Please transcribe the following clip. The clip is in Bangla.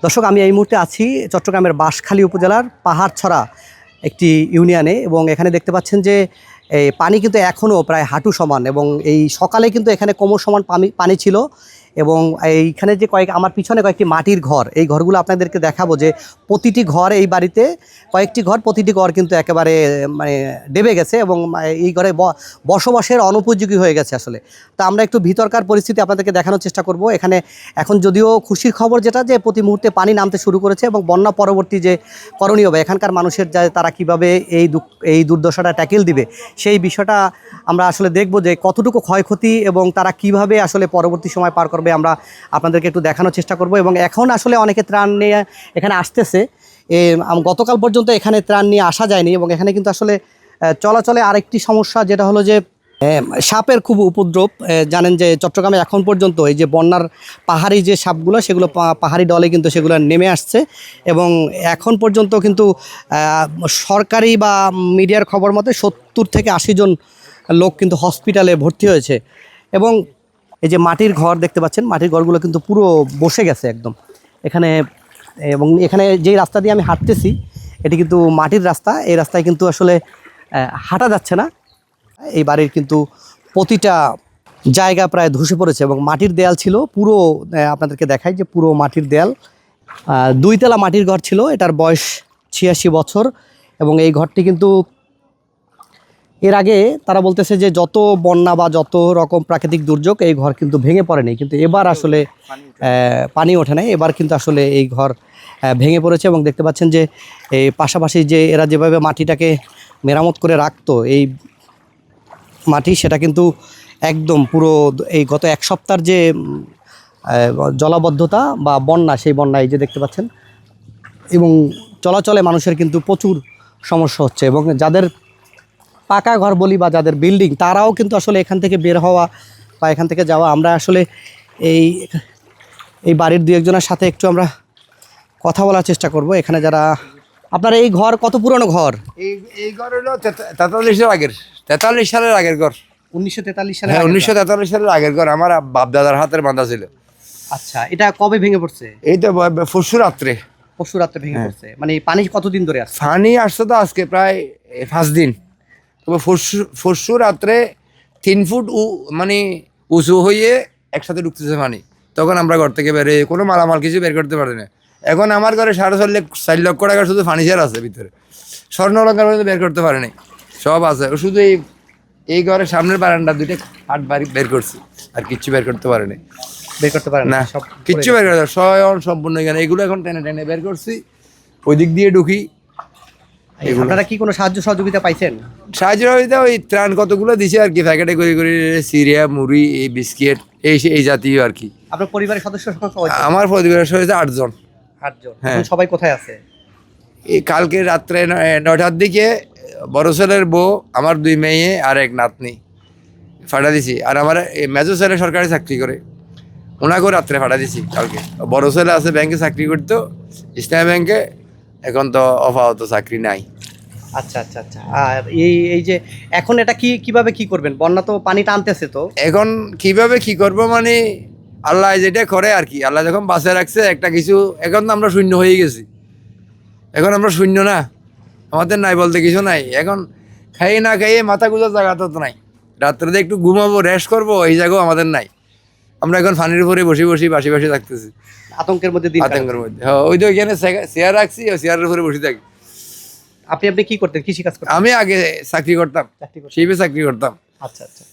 দর্শক, আমি এই মুহূর্তে আছি চট্টগ্রামের বাঁশখালী উপজেলার পাহাড়ছড়া একটি ইউনিয়নে এবং এখানে দেখতে পাচ্ছেন যে এই পানি কিন্তু এখনও প্রায় হাঁটু সমান এবং এই সকালে কিন্তু এখানে কোমর সমান পানি ছিল এবং এইখানে যে আমার পিছনে কয়েকটি মাটির ঘর, এই ঘরগুলো আপনাদেরকে দেখাবো যে প্রতিটি ঘর, এই বাড়িতে কয়েকটি ঘর, প্রতিটি ঘর কিন্তু একেবারে মানে ডেবে গেছে এবং এই ঘরে বসবাসের অনুপযোগী হয়ে গেছে আসলে। তা আমরা একটু ভিতরকার পরিস্থিতি আপনাদেরকে দেখানোর চেষ্টা করব। এখানে এখন যদিও খুশির খবর যেটা, যে প্রতি মুহূর্তে পানি নামতে শুরু করেছে এবং বন্যা পরবর্তী যে করণীয় বা এখানকার মানুষের তারা কিভাবে এই দুর্দশাটা ট্যাকেল দিবে, সেই বিষয়টা আমরা আসলে দেখব যে কতটুকু ক্ষয়ক্ষতি এবং তারা কিভাবে আসলে পরবর্তী সময় পার করবে, আমরা আপনাদেরকে একটু দেখানোর চেষ্টা করব। এবং এখন আসলে অনেকে ত্রাণ নিয়ে এখানে আসতেছে। গতকাল পর্যন্ত এখানে ত্রাণ নিয়ে আসা যায়নি এবং এখানে কিন্তু আসলে চলাচলে আরেকটি সমস্যা, যেটা হলো যে সাপের খুব উপদ্রব। জানেন যে চট্টগ্রামে এখন পর্যন্ত এই যে বন্যার পাহাড়ি যে সাপগুলো, সেগুলো পাহাড়ি ডলে কিন্তু সেগুলো নেমে আসছে এবং এখন পর্যন্ত কিন্তু সরকারি বা মিডিয়ার খবর মতে 70 থেকে 80 জন লোক কিন্তু হসপিটালে ভর্তি হয়েছে। এবং এই যে মাটির ঘর দেখতে পাচ্ছেন, মাটির ঘরগুলো কিন্তু পুরো বসে গেছে একদম এখানে। এবং এখানে যেই রাস্তা দিয়ে আমি হাঁটতেছি, এটি কিন্তু মাটির রাস্তা, এই রাস্তায় কিন্তু আসলে হাঁটা যাচ্ছে না। এই বাড়ির কিন্তু প্রতিটা জায়গা প্রায় ধসে পড়েছে এবং মাটির দেয়াল ছিল পুরো, আপনাদেরকে দেখাই যে পুরো মাটির দেয়াল। 2 তলা মাটির ঘর ছিল, এটার বয়স 86 বছর এবং এই ঘরটি কিন্তু এর আগে তারা বলতেছে যে যত বন্যা বা যত রকম প্রাকৃতিক দুর্যোগ, এই ঘর কিন্তু ভেঙে পড়েনি, কিন্তু এবার আসলে পানি ওঠে নাই, এবার কিন্তু আসলে এই ঘর ভেঙে পড়েছে। এবং দেখতে পাচ্ছেন যে এই পাশাপাশি যে এরা যেভাবে মাটিটাকে মেরামত করে রাখতো, এই মাটি সেটা কিন্তু একদম পুরো এই গত 1 সপ্তাহের যে জলাবদ্ধতা বা বন্যা, সেই বন্যা এই যে দেখতে পাচ্ছেন। এবং চলাচলে মানুষের কিন্তু প্রচুর সমস্যা হচ্ছে এবং যাদের পাকা ঘর বলি বা যাদের বিল্ডিং, তারাও কিন্তু আসলে এখান থেকে বের হওয়া বা এখান থেকে যাওয়া। আমরা আসলে এই বাড়ির 2-1 জনের সাথে একটু আমরা কথা বলার চেষ্টা করব। এখানে যারা, আপনার এই ঘর কত পুরনো ঘর? এই ঘর হলো 43 আগের, 43 সালের আগের ঘর। 1943 সালে? 1943 সালের আগের ঘর, আমার বাপ দাদার হাতের বাঁধা ছিল। আচ্ছা, এটা কবে ভেঙে পড়ছে? এই তো পরশু রাত্রে ভেঙে পড়ছে। মানে পানি কতদিন ধরে আসছে? পানি আসছে তো আজকে প্রায় 5 দিন। তবে পরশু রাত্রে 3 ফুট মানে উঁচু হয়ে একসাথে ঢুকতেছে পানি। তখন আমরা ঘর থেকে বের হয়ে কোনো মালামাল কিছু বের করতে পারি না। এখন আমার ঘরে 4.5 লক্ষ টাকা শুধু ফার্নিচার আছে ভিতরে, স্বর্ণ অলঙ্কার পর্যন্ত বের করতে পারেনি, সব আছে। শুধু এই ঘরের সামনের বারান্দা 2টা হাট বাড়ি বের করছি, আর কিচ্ছু বের করতে পারেনি। না, সব কিচ্ছু বের করতে স্বয়ং সম্পূর্ণ এখানে। এগুলো এখন টেনে টেনে বের করছি, ওই দিক দিয়ে ঢুকি। আপনারা কি কোনো সাহায্য সহযোগিতা পাইছেন? সাহায্য সহযোগিতা ওই ত্রাণ কতগুলো দিছে আর কি, প্যাকেটে করে করে সিরিয়া, মুড়ি, এই বিস্কিট, এই জাতীয় আর কি। আপনার পরিবারের সদস্য সংখ্যা? আমার পরিবারের সদস্য 8 জন। 8 জন? হ্যাঁ। সবাই কোথায় আছে? এই কালকে রাত্রে 9টার দিকে বড় ছেলের বউ, আমার 2 মেয়ে আর 1 নাতনি ফাটা দিছি। আর আমার মেজো ছেলে সরকারি চাকরি করে, ওনাকেও রাত্রে ফাটা দিছি কালকে। বড় ছেলে আছে ব্যাংকে চাকরি করতো, ইসলামী ব্যাংকে, এখন তো অফাহত চাকরি নাই। আচ্ছা আচ্ছা আচ্ছা। আর এই যে এখন এটা কিভাবে কি করবেন? বন্যা তো পানি টানতেছে, তো এখন কিভাবে কি করব, মানে আল্লাহ যেটা করে আর কি। আল্লাহ যখন বাঁচে রাখছে একটা কিছু, এখন তো আমরা শূন্য হয়ে গেছি। এখন আমরা শূন্য না, আমাদের নাই বলতে কিছু নাই। এখন খাইয়ে না খাইয়ে মাথা গুঁজার জায়গা তো নাই, রাত্রে একটু ঘুমাবো, রেস্ট করবো, এই জায়গাও আমাদের নাই। আমরা এখন ফানির উপরে বসে বাসি থাকতেছি, আতঙ্কের মধ্যে। হ্যাঁ, ওই তো ওইখানে চেয়ার রাখছি, ওই চেয়ারের উপরে বসে থাকি। আপনি কি করতেন? কৃষি কাজ করতেন? আমি আগে চাকরি করতাম, শিবে চাকরি করতাম। আচ্ছা আচ্ছা।